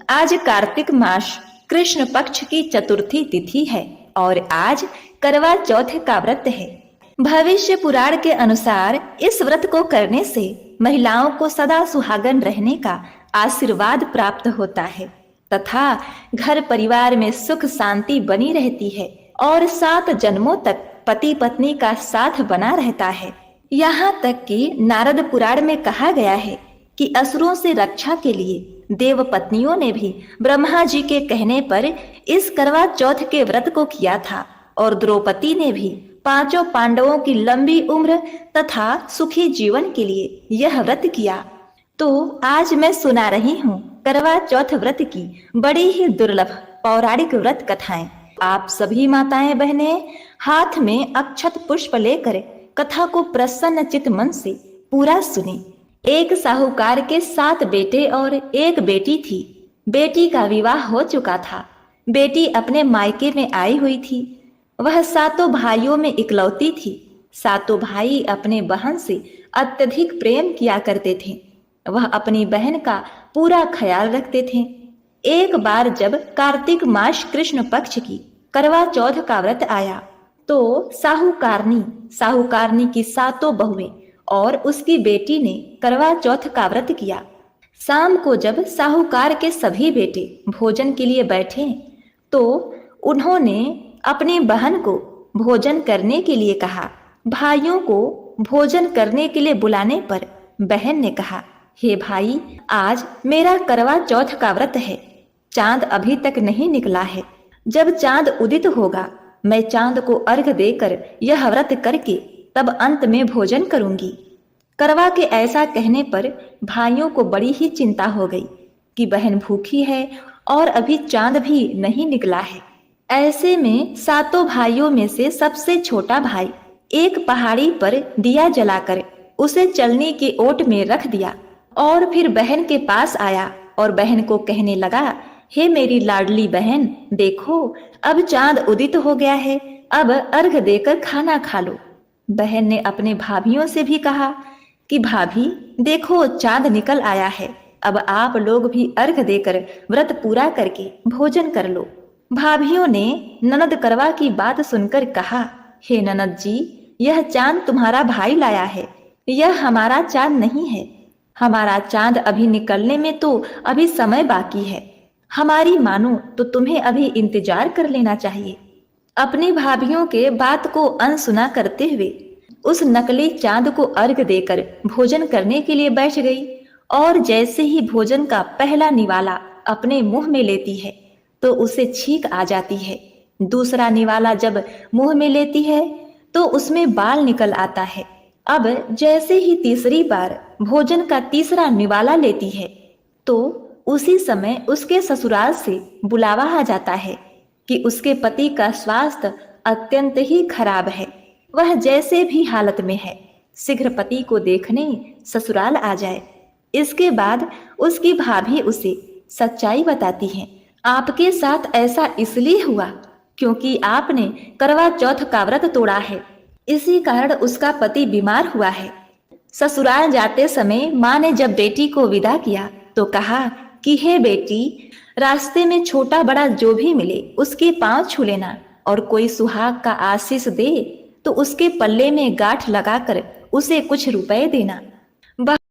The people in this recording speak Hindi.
आज कार्तिक मास कृष्ण पक्ष की चतुर्थी तिथि है और आज करवा चौथ का व्रत है। भविष्य पुराण के अनुसार इस व्रत को करने से महिलाओं को सदा सुहागन रहने का आशीर्वाद प्राप्त होता है तथा घर परिवार में सुख शांति बनी रहती है और 7 जन्मों तक पति पत्नी का साथ बना रहता है। यहाँ तक कि नारद पुराण में कहा गया है कि असुरों से रक्षा के लिए देव पत्नियों ने भी ब्रह्मा जी के कहने पर इस करवा चौथ के व्रत को किया था और द्रौपदी ने भी 5 पांडवों की लंबी उम्र तथा सुखी जीवन के लिए यह व्रत किया। तो आज मैं सुना रही हूँ करवा चौथ व्रत की बड़ी ही दुर्लभ पौराणिक व्रत कथाएं। आप सभी माताएं बहनें हाथ में अक्षत पुष्प लेकर कथा को प्रसन्न चित मन से पूरा सुने। एक साहूकार के 7 बेटे और एक बेटी थी। बेटी का विवाह हो चुका था। बेटी अपने मायके में आई हुई थी। वह 7 भाइयों में इकलौती थी। 7 भाई अपने बहन से अत्यधिक प्रेम किया करते थे। वह अपनी बहन का पूरा ख्याल रखते थे। एक बार जब कार्तिक मास कृष्ण पक्ष की करवा चौथ का व्रत आया तो साहूकारनी की 7 बहुएं और उसकी बेटी ने करवा चौथ का व्रत किया। शाम को जब साहूकार के सभी बेटे भोजन के लिए बैठे तो उन्होंने अपनी बहन को भोजन करने के लिए कहा। भाइयों को भोजन करने के लिए बुलाने पर बहन ने कहा, हे भाई, आज मेरा करवा चौथ का व्रत है। चांद अभी तक नहीं निकला है। जब चांद उदित होगा मैं चांद को अर्घ देकर यह व्रत करके तब अंत में भोजन करूंगी। करवा के ऐसा कहने पर भाइयों को बड़ी ही चिंता हो गई कि बहन भूखी है और अभी चांद भी नहीं निकला है। ऐसे में 7 भाइयों में से सबसे छोटा भाई एक पहाड़ी पर दिया जलाकर उसे चलने की ओट में रख दिया और फिर बहन के पास आया और बहन को कहने लगा, हे मेरी लाडली बहन, देखो अब चांद उदित हो गया है, अब अर्घ देकर खाना खा लो। बहन ने अपने भाभियों से भी कहा कि भाभी देखो चांद निकल आया है, अब आप लोग भी अर्घ देकर व्रत पूरा करके भोजन कर लो। भाभियों ने ननद करवा की बात सुनकर कहा, हे ननद जी, यह चांद तुम्हारा भाई लाया है, यह हमारा चांद नहीं है। हमारा चांद अभी निकलने में तो अभी समय बाकी है। हमारी मानो तो तुम्हें अभी इंतजार कर लेना चाहिए। अपनी भाभियों के बात को अनसुना करते हुए उस नकली चांद को अर्घ देकर भोजन करने के लिए बैठ गई और जैसे ही भोजन का पहला निवाला अपने मुंह में लेती है तो उसे छींक आ जाती है। दूसरा निवाला जब मुंह में लेती है तो उसमें बाल निकल आता है। अब जैसे ही तीसरी बार भोजन का तीसरा निवाला लेती है तो उसी समय उसके ससुराल से बुलावा आ जाता है कि उसके पति का स्वास्थ्य अत्यंत ही खराब है। वह जैसे भी हालत में है शीघ्र पति को देखने ससुराल आ जाए। इसके बाद उसकी भाभी उसे सच्चाई बताती है। आपके साथ ऐसा इसलिए हुआ क्योंकि आपने करवा चौथ का व्रत तोड़ा है, इसी कारण उसका पति बीमार हुआ है। ससुराल जाते समय माँ ने जब बेटी को विदा किया तो कहा कि हे बेटी, रास्ते में छोटा बड़ा जो भी मिले उसके पांव छू लेना और कोई सुहाग का आशीष दे तो उसके पल्ले में गांठ लगाकर उसे कुछ रुपए देना।